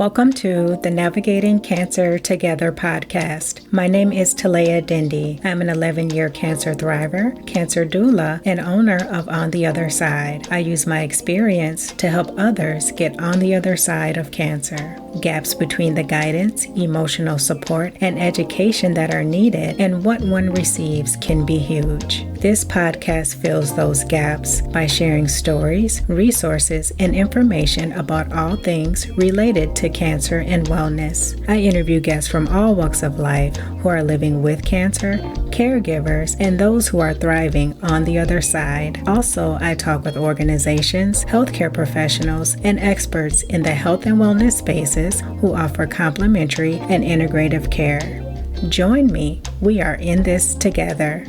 Welcome to the Navigating Cancer Together podcast. My name is Talea Dindy. I'm an 11-year cancer thriver, cancer doula, and owner of On the Other Side. I use my experience to help others get on the other side of cancer. Gaps between the guidance, emotional support, and education that are needed and what one receives can be huge. This podcast fills those gaps by sharing stories, resources, and information about all things related to cancer and wellness. I interview guests from all walks of life who are living with cancer, caregivers, and those who are thriving on the other side. Also, I talk with organizations, healthcare professionals, and experts in the health and wellness spaces who offer complementary and integrative care. Join me. We are in this together.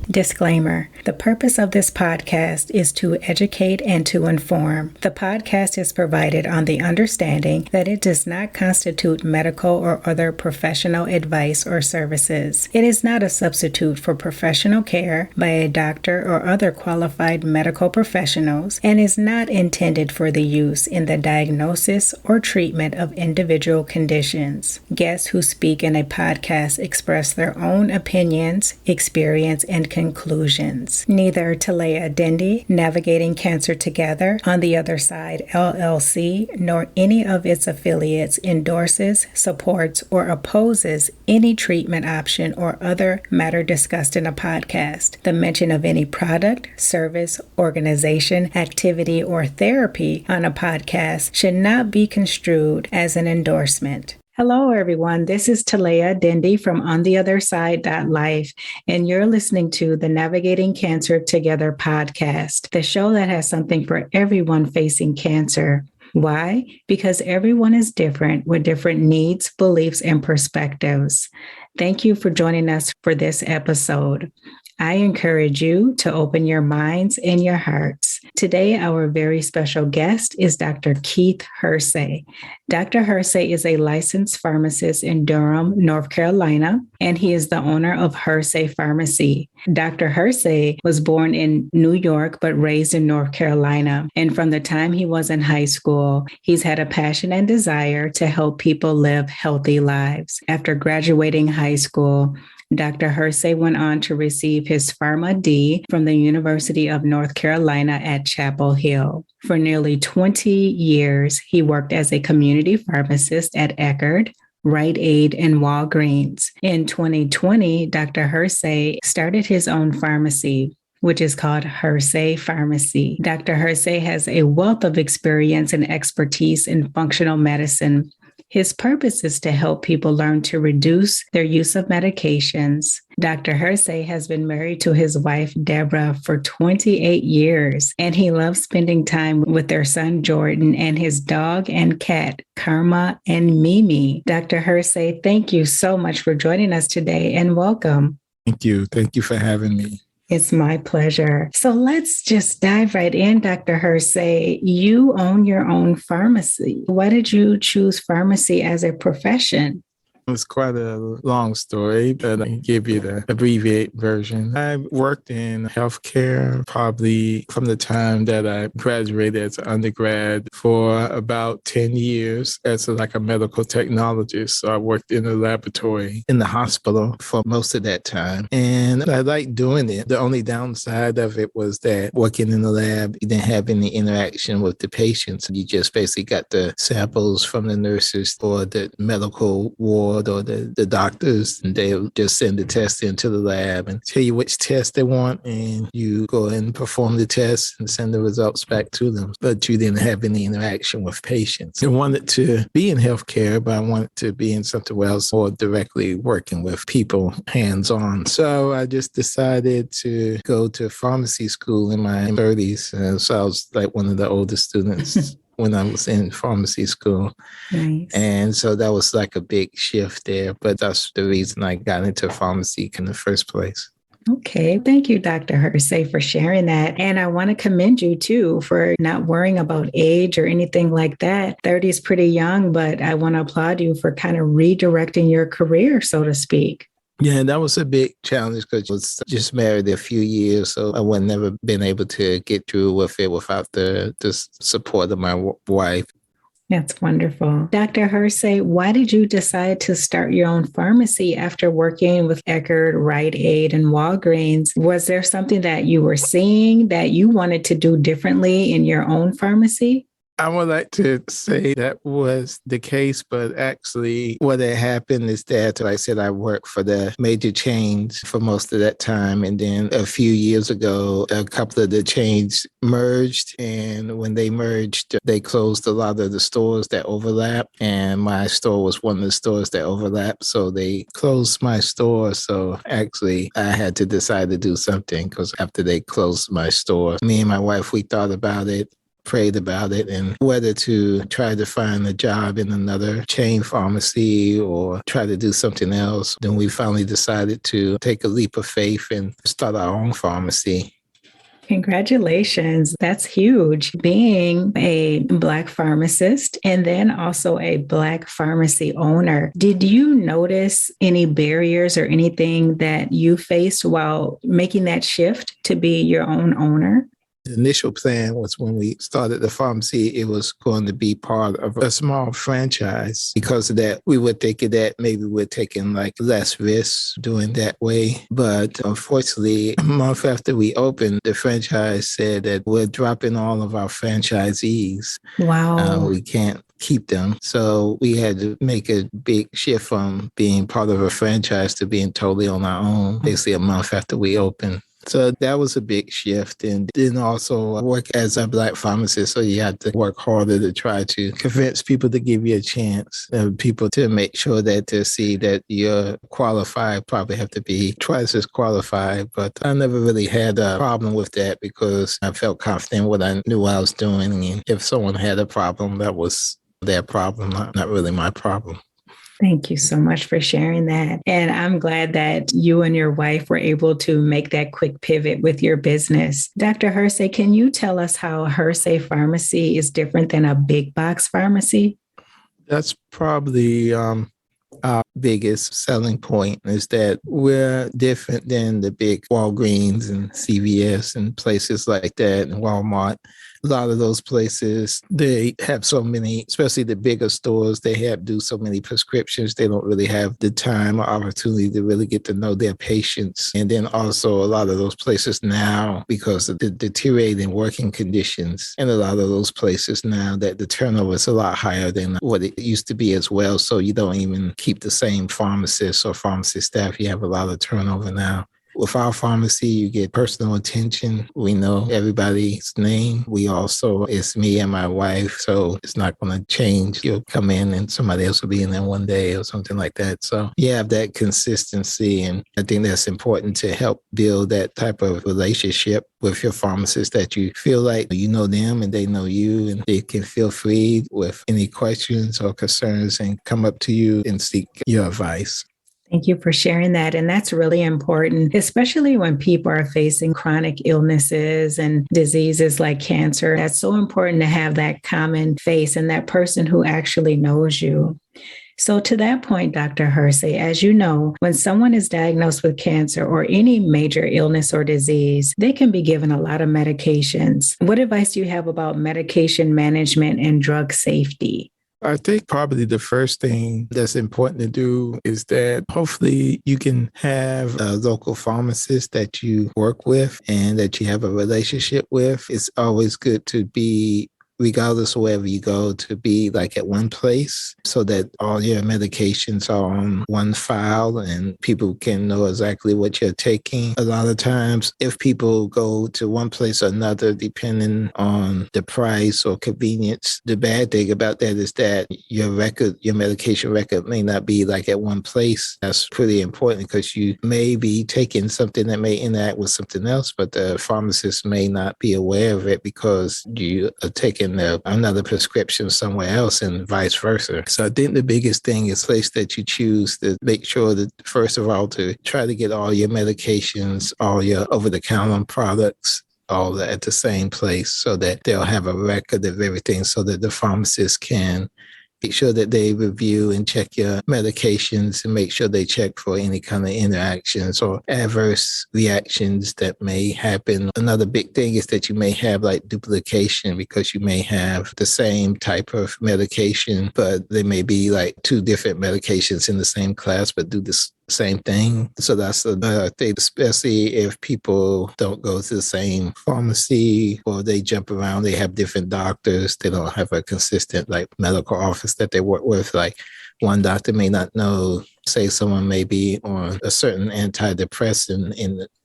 Disclaimer: the purpose of this podcast is to educate and to inform. The podcast is provided on the understanding that it does not constitute medical or other professional advice or services. It is not a substitute for professional care by a doctor or other qualified medical professionals and is not intended for the use in the diagnosis or treatment of individual conditions. Guests who speak in a podcast express their own opinions, experience, and conclusions. Neither Talea Dindy, Navigating Cancer Together, On the Other Side, LLC, nor any of its affiliates endorses, supports, or opposes any treatment option or other matter discussed in a podcast. The mention of any product, service, organization, activity, or therapy on a podcast should not be construed as an endorsement. Hello, everyone. This is Talea Dindy from On the Other Side Life, and you're listening to the Navigating Cancer Together podcast, the show that has something for everyone facing cancer. Why? Because everyone is different with different needs, beliefs, and perspectives. Thank you for joining us for this episode. I encourage you to open your minds and your hearts. Today, our very special guest is Dr. Keith Hersey. Dr. Hersey is a licensed pharmacist in Durham, North Carolina, and he is the owner of Hersey Pharmacy. Dr. Hersey was born in New York, but raised in North Carolina. And from the time he was in high school, he's had a passion and desire to help people live healthy lives. After graduating high school, Dr. Hersey went on to receive his PharmD from the University of North Carolina at Chapel Hill. For nearly 20 years, he worked as a community pharmacist at Eckerd, Rite Aid, and Walgreens. In 2020, Dr. Hersey started his own pharmacy, which is called Hersey Pharmacy. Dr. Hersey has a wealth of experience and expertise in functional medicine. His purpose is to help people learn to reduce their use of medications. Dr. Hersey has been married to his wife, Deborah, for 28 years, and he loves spending time with their son, Jordan, and his dog and cat, Karma and Mimi. Dr. Hersey, thank you so much for joining us today, and welcome. Thank you. Thank you for having me. It's my pleasure. So let's just dive right in, Dr. Hersey. You own your own pharmacy. Why did you choose pharmacy as a profession? It's quite a long story, but I can give you the abbreviated version. I worked in healthcare probably from the time that I graduated as an undergrad for about 10 years as a medical technologist. So I worked in a laboratory in the hospital for most of that time. And I liked doing it. The only downside of it was that working in the lab, you didn't have any interaction with the patients. You just basically got the samples from the nurses or the medical ward or the doctors, and they'll just send the test into the lab and tell you which test they want, and you go and perform the test and send the results back to them. But you didn't have any interaction with patients. I wanted to be in healthcare, but I wanted to be in something else or directly working with people hands-on. So I just decided to go to pharmacy school in my 30s. So I was like one of the oldest students when I was in pharmacy school. Nice. And so that was like a big shift there. But that's the reason I got into pharmacy in the first place. Okay. Thank you, Dr. Hersey, for sharing that. And I want to commend you, too, for not worrying about age or anything like that. 30 is pretty young, but I want to applaud you for kind of redirecting your career, so to speak. Yeah, that was a big challenge because I was just married a few years, so I would never been able to get through with it without the support of my wife. That's wonderful. Dr. Hersey, why did you decide to start your own pharmacy after working with Eckerd, Rite Aid, and Walgreens? Was there something that you were seeing that you wanted to do differently in your own pharmacy? I would like to say that was the case, but actually what had happened is that, like I said, I worked for the major chains for most of that time. And then a few years ago, a couple of the chains merged. And when they merged, they closed a lot of the stores that overlap. And my store was one of the stores that overlapped. So they closed my store. So actually, I had to decide to do something because after they closed my store, me and my wife, we thought about it, prayed about it, and whether to try to find a job in another chain pharmacy or try to do something else. Then we finally decided to take a leap of faith and start our own pharmacy. Congratulations. That's huge. Being a Black pharmacist and then also a Black pharmacy owner, did you notice any barriers or anything that you faced while making that shift to be your own owner? The initial plan was when we started the pharmacy, it was going to be part of a small franchise. Because of that, we were thinking that maybe we're taking like less risks doing that way. But unfortunately, a month after we opened, the franchise said that we're dropping all of our franchisees. Wow. We can't keep them. So we had to make a big shift from being part of a franchise to being totally on our own, basically a month after we opened. So that was a big shift. And then also work as a Black pharmacist. So you have to work harder to try to convince people to give you a chance, people to make sure that to see that you're qualified, probably have to be twice as qualified. But I never really had a problem with that because I felt confident in what I knew I was doing. And if someone had a problem, that was their problem, not really my problem. Thank you so much for sharing that. And I'm glad that you and your wife were able to make that quick pivot with your business. Dr. Hersey, can you tell us how Hersey Pharmacy is different than a big box pharmacy? That's probably our biggest selling point is that we're different than the big Walgreens and CVS and places like that and Walmart. A lot of those places, they have so many, especially the bigger stores, they have do so many prescriptions. They don't really have the time or opportunity to really get to know their patients. And then also a lot of those places now, because of the deteriorating working conditions in a lot of those places now, that the turnover is a lot higher than what it used to be as well. So you don't even keep the same pharmacists or pharmacy staff. You have a lot of turnover now. With our pharmacy, you get personal attention. We know everybody's name. We also, it's me and my wife, so it's not going to change. You'll come in and somebody else will be in there one day or something like that. So you have that consistency, and I think that's important to help build that type of relationship with your pharmacist, that you feel like you know them and they know you, and they can feel free with any questions or concerns and come up to you and seek your advice. Thank you for sharing that. And that's really important, especially when people are facing chronic illnesses and diseases like cancer. That's so important to have that common face and that person who actually knows you. So to that point, Dr. Hersey, as you know, when someone is diagnosed with cancer or any major illness or disease, they can be given a lot of medications. What advice do you have about medication management and drug safety? I think probably the first thing that's important to do is that hopefully you can have a local pharmacist that you work with and that you have a relationship with. It's always good to be, regardless of wherever you go, to be like at one place so that all your medications are on one file and people can know exactly what you're taking. A lot of times, if people go to one place or another, depending on the price or convenience, the bad thing about that is that your medication record may not be like at one place. That's pretty important because you may be taking something that may interact with something else, but the pharmacist may not be aware of it because you are taking another prescription somewhere else and vice versa. So I think the biggest thing is place that you choose to make sure that, first of all, to try to get all your medications, all your over-the-counter products, all at the same place so that they'll have a record of everything so that the pharmacist can Make sure that they review and check your medications and make sure they check for any kind of interactions or adverse reactions that may happen. Another big thing is that you may have like duplication because you may have the same type of medication, but they may be like two different medications in the same class, but do this same thing. So that's another thing, especially if people don't go to the same pharmacy or they jump around, they have different doctors, they don't have a consistent like medical office that they work with. Like one doctor may not know, say someone may be on a certain antidepressant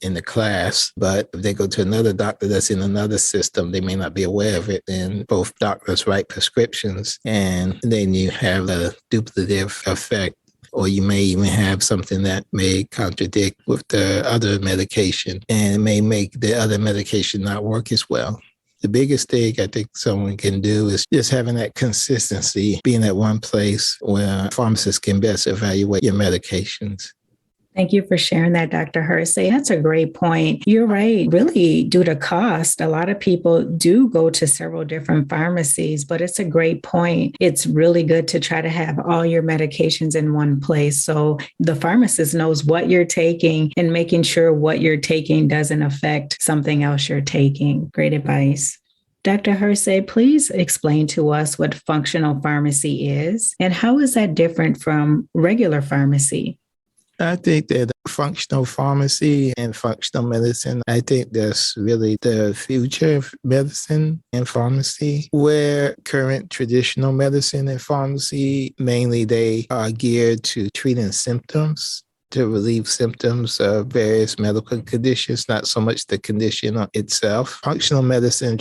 in the class, but if they go to another doctor that's in another system, they may not be aware of it. And both doctors write prescriptions, and then you have a duplicative effect. Or you may even have something that may contradict with the other medication and it may make the other medication not work as well. The biggest thing I think someone can do is just having that consistency, being at one place where pharmacists can best evaluate your medications. Thank you for sharing that, Dr. Hersey. That's a great point. You're right. Really, due to cost, a lot of people do go to several different pharmacies, but it's a great point. It's really good to try to have all your medications in one place. So the pharmacist knows what you're taking and making sure what you're taking doesn't affect something else you're taking. Great advice. Dr. Hersey, please explain to us what functional pharmacy is and how is that different from regular pharmacy? I think that functional pharmacy and functional medicine, I think that's really the future of medicine and pharmacy, where current traditional medicine and pharmacy, mainly they are geared to treating symptoms, to relieve symptoms of various medical conditions, not so much the condition itself. Functional medicine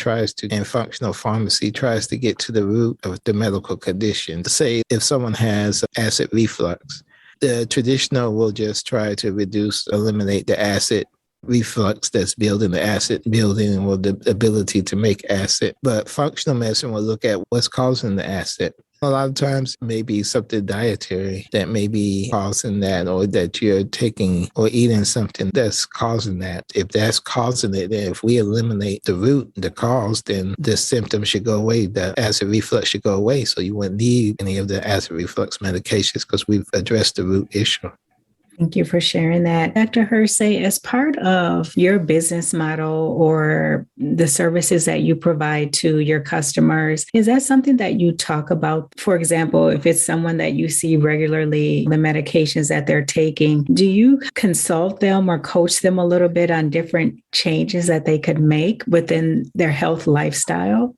and functional pharmacy tries to get to the root of the medical condition. Say if someone has acid reflux, the traditional will just try to eliminate the acid reflux that's building the acid building or the ability to make acid. But functional medicine will look at what's causing the acid. A lot of times maybe something dietary that may be causing that, or that you're taking or eating something that's causing that. If that's causing it, then if we eliminate the root, the cause, then the symptom should go away. The acid reflux should go away. So you wouldn't need any of the acid reflux medications because we've addressed the root issue. Thank you for sharing that. Dr. Hersey, as part of your business model or the services that you provide to your customers, is that something that you talk about? For example, if it's someone that you see regularly, the medications that they're taking, do you consult them or coach them a little bit on different changes that they could make within their health lifestyle?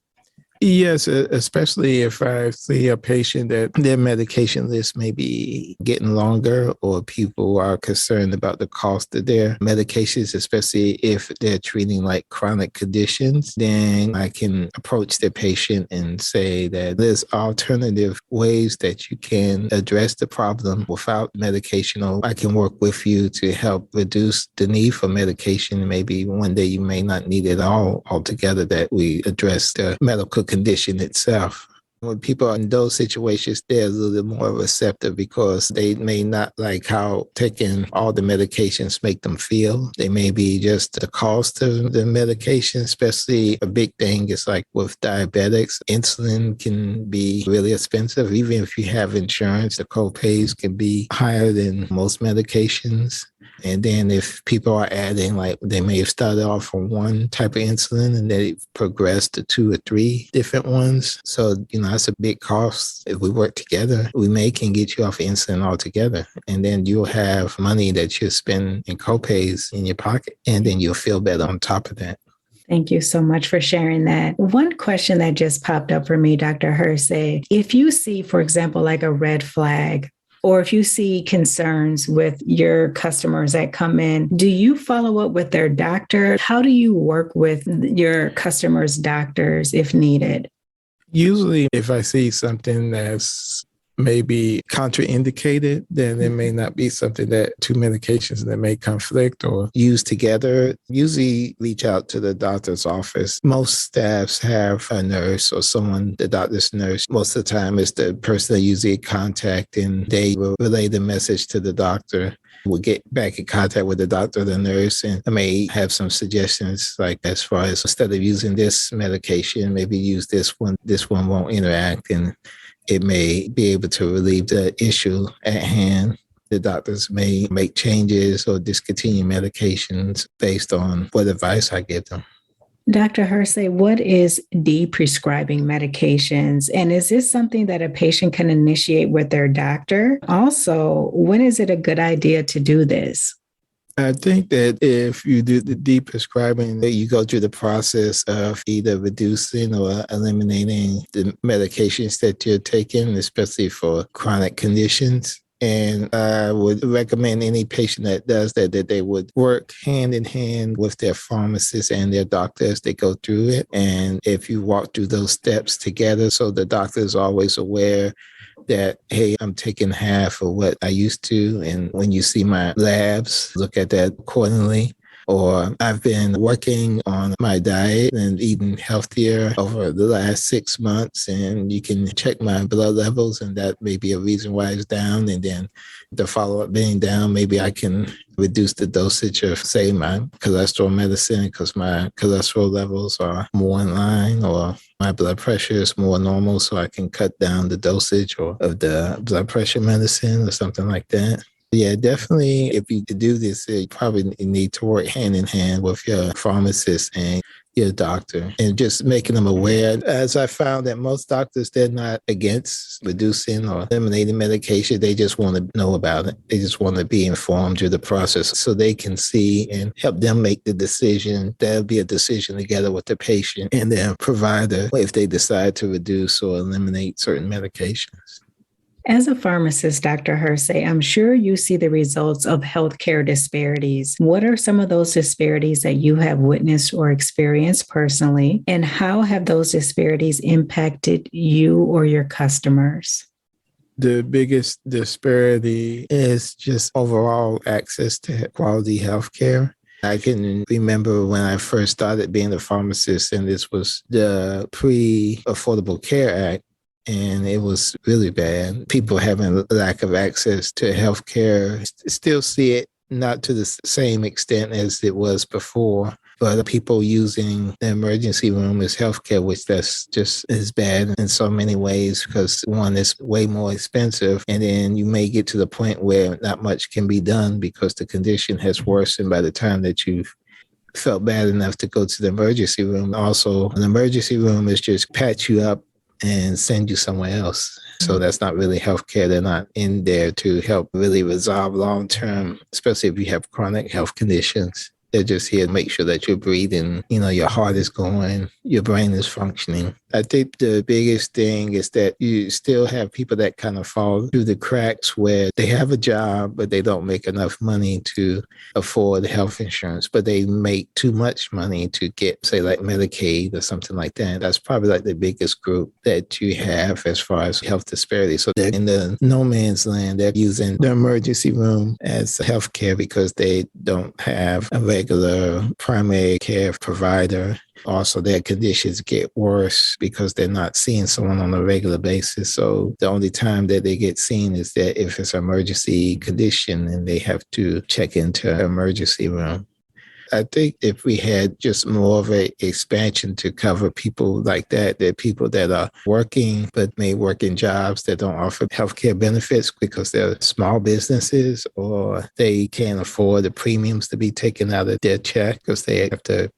Yes, especially if I see a patient that their medication list may be getting longer or people are concerned about the cost of their medications, especially if they're treating like chronic conditions, then I can approach the patient and say that there's alternative ways that you can address the problem without medication, or I can work with you to help reduce the need for medication. Maybe one day you may not need it altogether, that we address the medical condition itself. When people are in those situations, they're a little bit more receptive because they may not like how taking all the medications make them feel. They may be just the cost of the medication, especially a big thing is like with diabetics, insulin can be really expensive. Even if you have insurance, the co-pays can be higher than most medications. And then if people are adding, like they may have started off on one type of insulin and they've progressed to 2 or 3 different ones. So, that's a big cost. If we work together, we can get you off insulin altogether. And then you'll have money that you spend in copays in your pocket. And then you'll feel better on top of that. Thank you so much for sharing that. One question that just popped up for me, Dr. Hersey, if you see, for example, like a red flag, or if you see concerns with your customers that come in, do you follow up with their doctor? How do you work with your customers' doctors if needed? Usually, if I see something that's maybe contraindicated, then it may not be something that 2 medications that may conflict or use together. Usually reach out to the doctor's office. Most staffs have a nurse or someone, the doctor's nurse. Most of the time it's the person they usually contact, and they will relay the message to the doctor. We'll get back in contact with the doctor or the nurse, and I may have some suggestions, like as far as instead of using this medication, maybe use this one. This one won't interact, and it may be able to relieve the issue at hand. The doctors may make changes or discontinue medications based on what advice I give them. Dr. Hersey, what is de-prescribing medications? And is this something that a patient can initiate with their doctor? Also, when is it a good idea to do this? I think that if you do the de-prescribing, that you go through the process of either reducing or eliminating the medications that you're taking, especially for chronic conditions. And I would recommend any patient that does that they would work hand in hand with their pharmacist and their doctor as they go through it. And if you walk through those steps together, so the doctor is always aware that, hey, I'm taking half of what I used to. And when you see my labs, look at that accordingly. Or I've been working on my diet and eating healthier over the last 6 months, and you can check my blood levels, and that may be a reason why it's down. And then the follow-up being down, maybe I can reduce the dosage of, say, my cholesterol medicine because my cholesterol levels are more in line, or my blood pressure is more normal, so I can cut down the dosage or of the blood pressure medicine or something like that. Yeah, definitely. If you do this, you probably need to work hand in hand with your pharmacist and your doctor, and just making them aware. As I found that most doctors, they're not against reducing or eliminating medication. They just want to know about it. They just want to be informed through the process so they can see and help them make the decision. That'll be a decision together with the patient and their provider if they decide to reduce or eliminate certain medications. As a pharmacist, Dr. Hersey, I'm sure you see the results of healthcare disparities. What are some of those disparities that you have witnessed or experienced personally, and how have those disparities impacted you or your customers? The biggest disparity is just overall access to quality healthcare. I can remember when I first started being a pharmacist, and this was the pre-Affordable Care Act. And it was really bad. People having lack of access to healthcare. Still see it, not to the same extent as it was before, but people using the emergency room as healthcare, which that's just as bad in so many ways, because one, is way more expensive. And then you may get to the point where not much can be done because the condition has worsened by the time that you've felt bad enough to go to the emergency room. Also, an emergency room is just patch you up and send you somewhere else. So that's not really healthcare. They're not in there to help really resolve long-term, especially if you have chronic health conditions. They're just here to make sure that you're breathing, your heart is going, your brain is functioning. I think the biggest thing is that you still have people that kind of fall through the cracks where they have a job, but they don't make enough money to afford health insurance, but they make too much money to get, say, like Medicaid or something like that. That's probably like the biggest group that you have as far as health disparities. So they're in the no man's land. They're using the emergency room as healthcare because they don't have a regular primary care provider. Also, their conditions get worse because they're not seeing someone on a regular basis. So the only time that they get seen is that if it's an emergency condition and they have to check into an emergency room. I think if we had just more of an expansion to cover people like that, there are people that are working but may work in jobs that don't offer healthcare benefits because they're small businesses, or they can't afford the premiums to be taken out of their check because they have to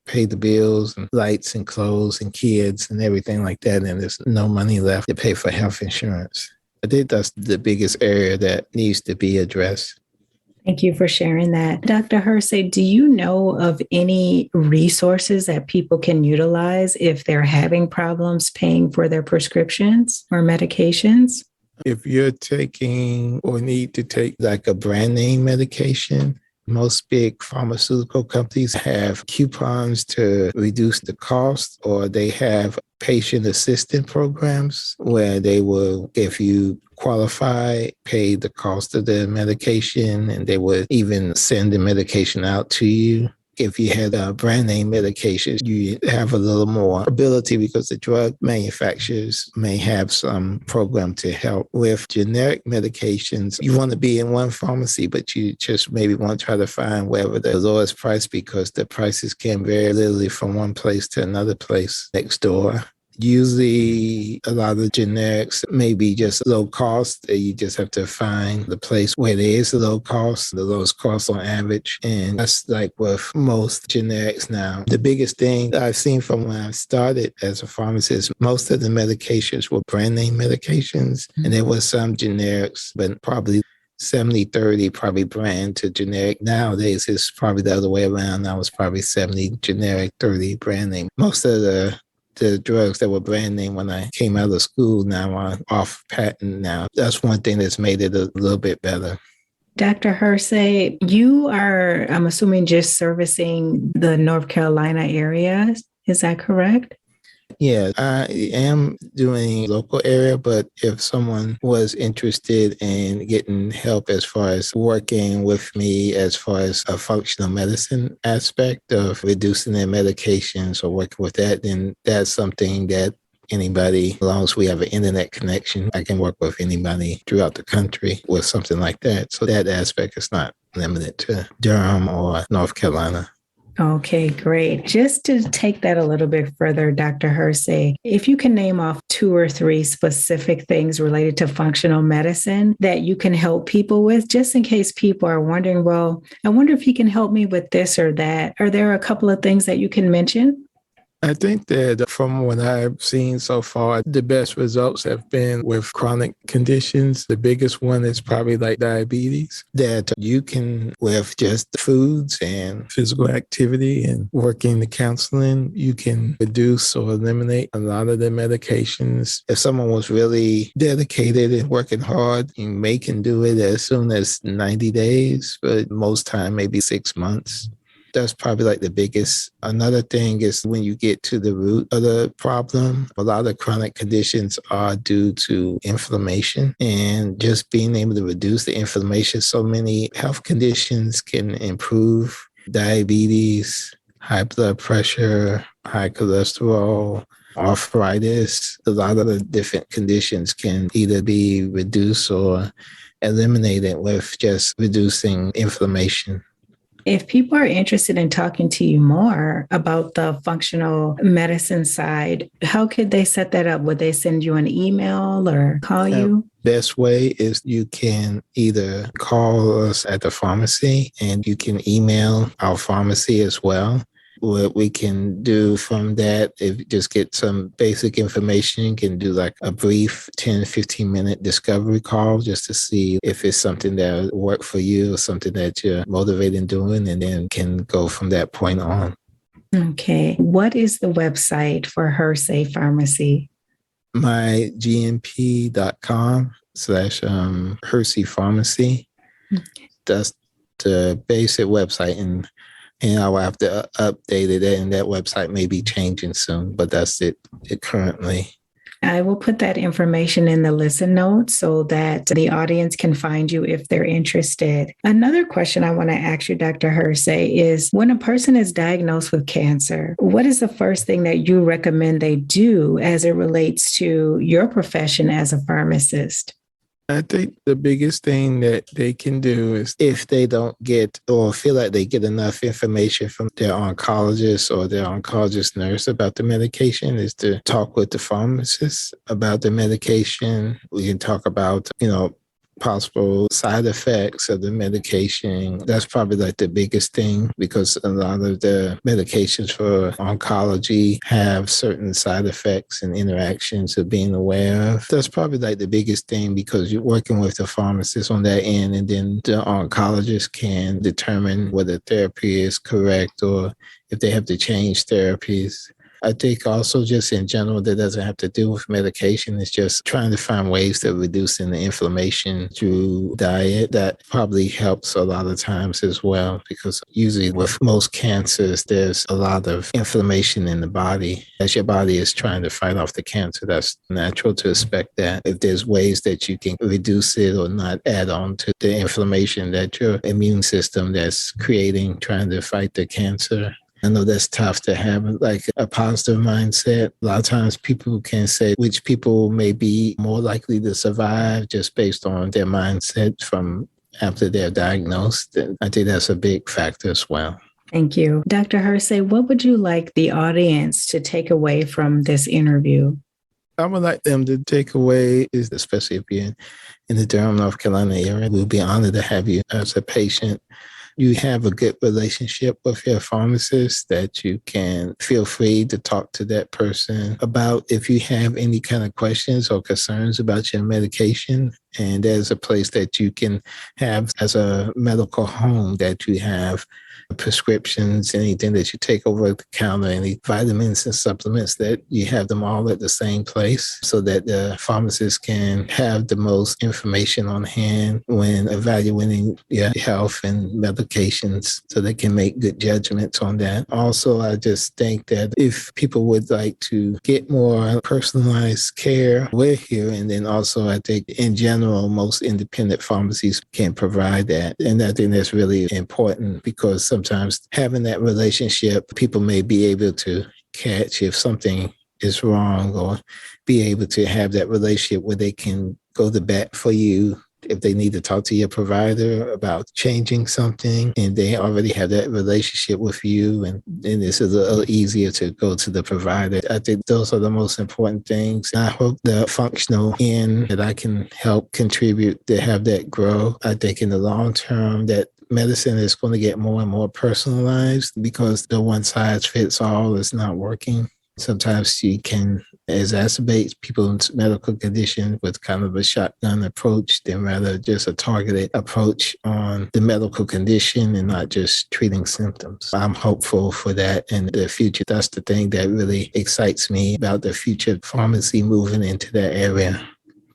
pay the bills and lights and clothes and kids and everything like that, and there's no money left to pay for health insurance. I think that's the biggest area that needs to be addressed. Thank you for sharing that. Dr. Hersey, do you know of any resources that people can utilize if they're having problems paying for their prescriptions or medications? If you're taking or need to take like a brand name medication, most big pharmaceutical companies have coupons to reduce the cost, or they have patient assistance programs where they will, if you qualify, pay the cost of the medication, and they would even send the medication out to you. If you had a brand name medication, you have a little more ability because the drug manufacturers may have some program to help. With generic medications, you want to be in one pharmacy, but you just maybe want to try to find wherever the lowest price, because the prices can vary literally from one place to another place next door. Usually a lot of generics may be just low cost. You just have to find the place where there is a low cost, the lowest cost on average. And that's like with most generics now. The biggest thing I've seen from when I started as a pharmacist, most of the medications were brand name medications. And there was some generics, but probably 70-30, probably brand to generic. Nowadays, it's probably the other way around. Now it's probably 70 generic, 30 brand name. Most of the drugs that were brand name when I came out of school now are off patent now. That's one thing that's made it a little bit better. Dr. Hersey, you are, I'm assuming, just servicing the North Carolina area. Is that correct? Yeah, I am doing local area, but if someone was interested in getting help as far as working with me as far as a functional medicine aspect of reducing their medications or working with that, then that's something that anybody, as long as we have an internet connection, I can work with anybody throughout the country with something like that. So that aspect is not limited to Durham or North Carolina. Okay, great. Just to take that a little bit further, Dr. Hersey, if you can name off 2 or 3 specific things related to functional medicine that you can help people with, just in case people are wondering, well, I wonder if you can help me with this or that. Are there a couple of things that you can mention? I think that from what I've seen so far, the best results have been with chronic conditions. The biggest one is probably like diabetes, that you can, with just foods and physical activity and working the counseling, you can reduce or eliminate a lot of the medications. If someone was really dedicated and working hard, you may can do it as soon as 90 days, but most time maybe 6 months. That's probably like the biggest. Another thing is when you get to the root of the problem, a lot of chronic conditions are due to inflammation, and just being able to reduce the inflammation. So many health conditions can improve: diabetes, high blood pressure, high cholesterol, arthritis. A lot of the different conditions can either be reduced or eliminated with just reducing inflammation. If people are interested in talking to you more about the functional medicine side, how could they set that up? Would they send you an email or call you? Best way is you can either call us at the pharmacy, and you can email our pharmacy as well. What we can do from that, if you just get some basic information, you can do like a brief 10, 15-minute discovery call just to see if it's something that will work for you or something that you're motivated in doing, and then can go from that point on. Okay. What is the website for Hersey Pharmacy? mygmp.com/Hersey Pharmacy. Okay. That's the basic website, and I will have to update it, and that website may be changing soon, but that's it currently. I will put that information in the listen notes so that the audience can find you if they're interested. Another question I want to ask you, Dr. Hersey, is when a person is diagnosed with cancer, what is the first thing that you recommend they do as it relates to your profession as a pharmacist? I think the biggest thing that they can do is, if they don't get or feel like they get enough information from their oncologist or their oncologist nurse about the medication, is to talk with the pharmacist about the medication. We can talk about, possible side effects of the medication. That's probably like the biggest thing, because a lot of the medications for oncology have certain side effects and interactions of being aware of. That's probably like the biggest thing, because you're working with the pharmacist on that end, and then the oncologist can determine whether therapy is correct or if they have to change therapies. I think also just in general, that doesn't have to do with medication. It's just trying to find ways to reducing the inflammation through diet. That probably helps a lot of times as well, because usually with most cancers, there's a lot of inflammation in the body. As your body is trying to fight off the cancer, that's natural to expect that. If there's ways that you can reduce it or not add on to the inflammation that your immune system that's creating, trying to fight the cancer. I know that's tough to have, like a positive mindset. A lot of times people can say which people may be more likely to survive just based on their mindset from after they're diagnosed. And I think that's a big factor as well. Thank you. Dr. Hersey, what would you like the audience to take away from this interview? I would like them to take away is, especially if you're in the Durham, North Carolina area, we'll be honored to have you as a patient. You have a good relationship with your pharmacist that you can feel free to talk to that person about if you have any kind of questions or concerns about your medication. And there's a place that you can have as a medical home that you have prescriptions, anything that you take over the counter, any vitamins and supplements, that you have them all at the same place so that the pharmacist can have the most information on hand when evaluating your health and medications so they can make good judgments on that. Also, I just think that if people would like to get more personalized care, we're here. And then also, I think in general, most independent pharmacies can provide that. And I think that's really important because sometimes having that relationship, people may be able to catch if something is wrong or be able to have that relationship where they can go to bat for you if they need to talk to your provider about changing something and they already have that relationship with you, and it's a little easier to go to the provider. I think those are the most important things. I hope the functional end that I can help contribute to have that grow. I think in the long term that medicine is going to get more and more personalized because the one size fits all is not working. Sometimes you can exacerbate people's medical condition with kind of a shotgun approach than rather just a targeted approach on the medical condition and not just treating symptoms. I'm hopeful for that in the future. That's the thing that really excites me about the future of pharmacy moving into that area.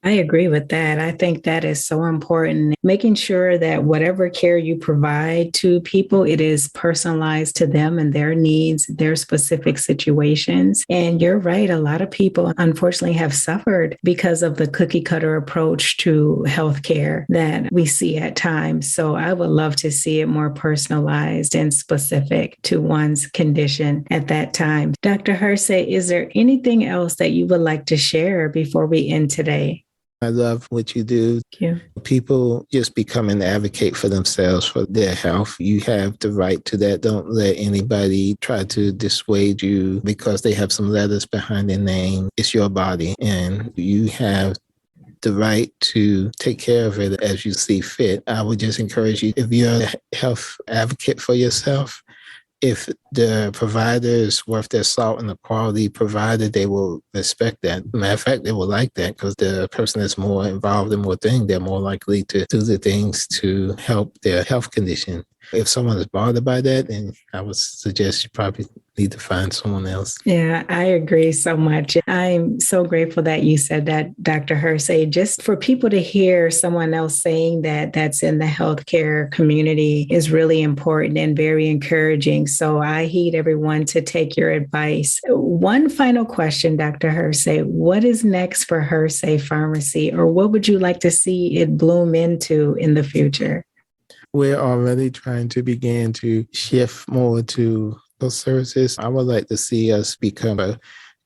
I agree with that. I think that is so important. Making sure that whatever care you provide to people, it is personalized to them and their needs, their specific situations. And you're right. A lot of people, unfortunately, have suffered because of the cookie cutter approach to healthcare that we see at times. So I would love to see it more personalized and specific to one's condition at that time. Dr. Hersey, is there anything else that you would like to share before we end today? I love what you do. Thank you. People just become an advocate for themselves, for their health. You have the right to that. Don't let anybody try to dissuade you because they have some letters behind their name. It's your body, and you have the right to take care of it as you see fit. I would just encourage you, if you're a health advocate for yourself, if the provider is worth their salt and a quality provider, they will respect that. Matter of fact, they will like that because the person that's more involved in more things, they're more likely to do the things to help their health condition. If someone is bothered by that, then I would suggest you probably need to find someone else. Yeah, I agree so much. I'm so grateful that you said that, Dr. Hersey. Just for people to hear someone else saying that that's in the healthcare community is really important and very encouraging. So I heed everyone to take your advice. One final question, Dr. Hersey. What is next for Hersey Pharmacy, or what would you like to see it bloom into in the future? We're already trying to begin to shift more to those services. I would like to see us become a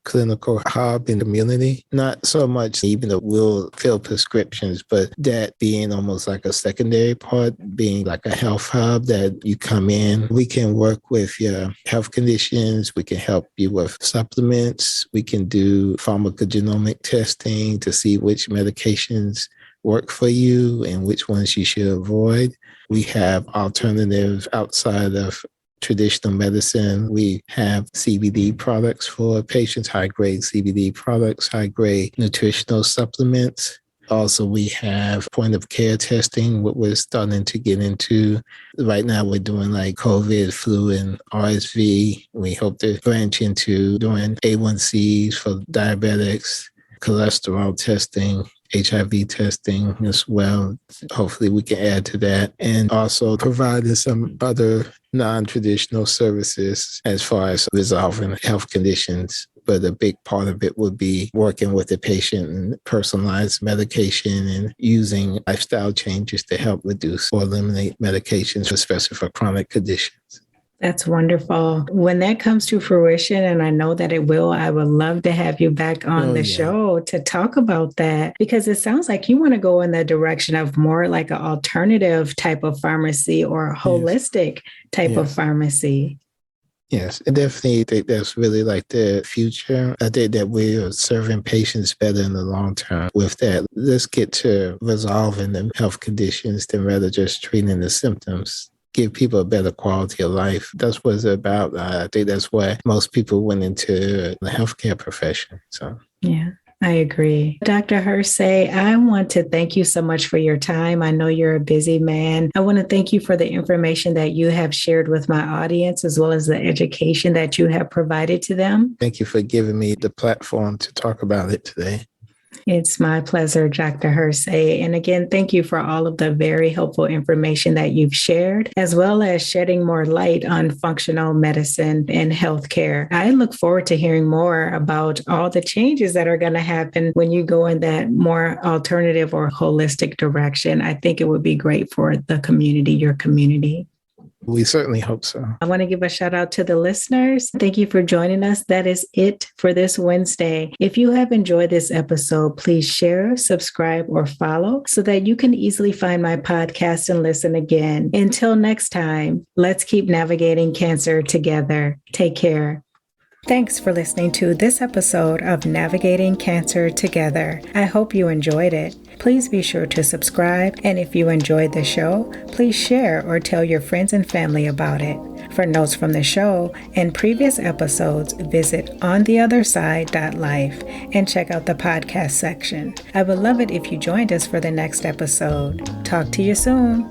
clinical hub in the community. Not so much even that we'll fill prescriptions, but that being almost like a secondary part, being like a health hub that you come in. We can work with your health conditions. We can help you with supplements. We can do pharmacogenomic testing to see which medications work for you and which ones you should avoid. We have alternatives outside of traditional medicine. We have CBD products for patients, high-grade CBD products, high-grade nutritional supplements. Also, we have point-of-care testing, what we're starting to get into. Right now, we're doing like COVID, flu, and RSV. We hope to branch into doing A1Cs for diabetics, cholesterol testing, HIV testing as well. Hopefully we can add to that, and also providing some other non-traditional services as far as resolving health conditions. But a big part of it would be working with the patient and personalized medication and using lifestyle changes to help reduce or eliminate medications, especially for chronic conditions. That's wonderful. When that comes to fruition, and I know that it will, I would love to have you back on the show to talk about that, because it sounds like you want to go in the direction of more like an alternative type of pharmacy or a holistic type of pharmacy. Yes, I definitely think that's really like the future. I think that we are serving patients better in the long term with that. Let's get to resolving the health conditions than rather just treating the symptoms. Give people a better quality of life. That's what it's about. I think that's why most people went into the healthcare profession. So, yeah. I agree. Dr. Hersey, I want to thank you so much for your time. I know you're a busy man. I want to thank you for the information that you have shared with my audience, as well as the education that you have provided to them. Thank you for giving me the platform to talk about it today. It's my pleasure, Dr. Hersey. And again, thank you for all of the very helpful information that you've shared, as well as shedding more light on functional medicine and healthcare. I look forward to hearing more about all the changes that are going to happen when you go in that more alternative or holistic direction. I think it would be great for the community, your community. We certainly hope so. I want to give a shout out to the listeners. Thank you for joining us. That is it for this Wednesday. If you have enjoyed this episode, please share, subscribe, or follow so that you can easily find my podcast and listen again. Until next time, let's keep navigating cancer together. Take care. Thanks for listening to this episode of Navigating Cancer Together. I hope you enjoyed it. Please be sure to subscribe, and if you enjoyed the show, please share or tell your friends and family about it. For notes from the show and previous episodes, visit ontheotherside.life and check out the podcast section. I would love it if you joined us for the next episode. Talk to you soon.